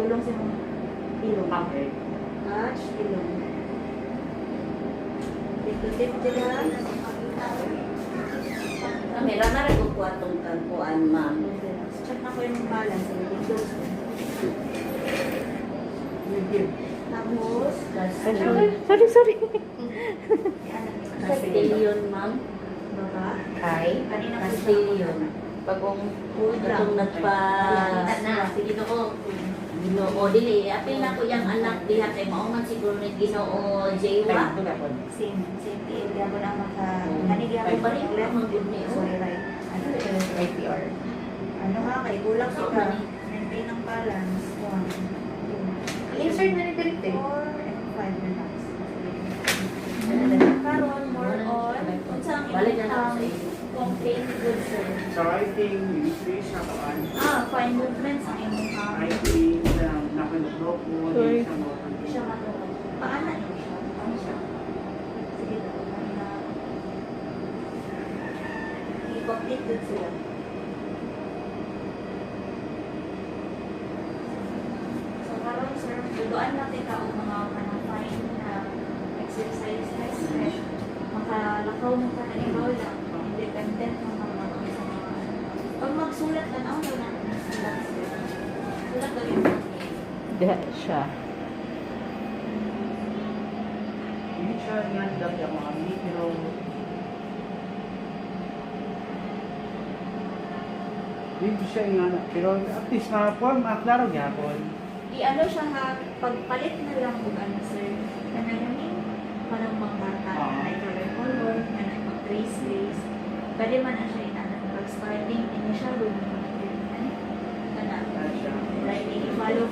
padulong sa mga ilong. Okay. Touch, ilong. Tip-tip sila. Kamera na rin kung kuwatong kagpuan, ma'am. Check na ko yung balance. Close ko. Tapos, Sorry. Castillion, ma'am. baba. Kay Kanina po Castillion. Pagong itong nagpa... Sige to ko. Ginoo, dili. Apil na ko yung anak diha kay maungan siguro ni Ginoo Jaywa. Same area mo na maka... Oo. Nanigyan Ay, ko balik left. naman yun eh. Sorry, right. Ano ito yung right PR? Ano nga, kay kulang So, ka. mani. Maintain ang balance. 1, 2, Insert na ni Direct 4, and 5 relax. Karon, more on. Unsa ang Balik na lang sa imong iyo. complaint good sir? Sa writing, increase siya kaan. Fine movements ang imong Writing, nakanulok ko, Sorry. hindi siya mo. Hindi siya matulog. Paano siya? Paano siya? Sige daw. I-complete good sila. So, karon sir, duduan natin ka ang mga kanang fine na exercise na stretch. Makalakaw mo ka na ikaw lang. Independent mo mga sa mga pag magsulat ka na, wala natin ang sulat sir. Sulat daw yung Diha siya. Hindi siya nga lang yung mga pero hindi siya nga pero at least form klaro gyapon. I-ano siya ha, pagpalit na lang kung ano sir, kanangin, parang mga na color, na mag-trace, pwede man na siya inanan, pag starting, initial, gawin mo na kana, Siya. like, i-follow,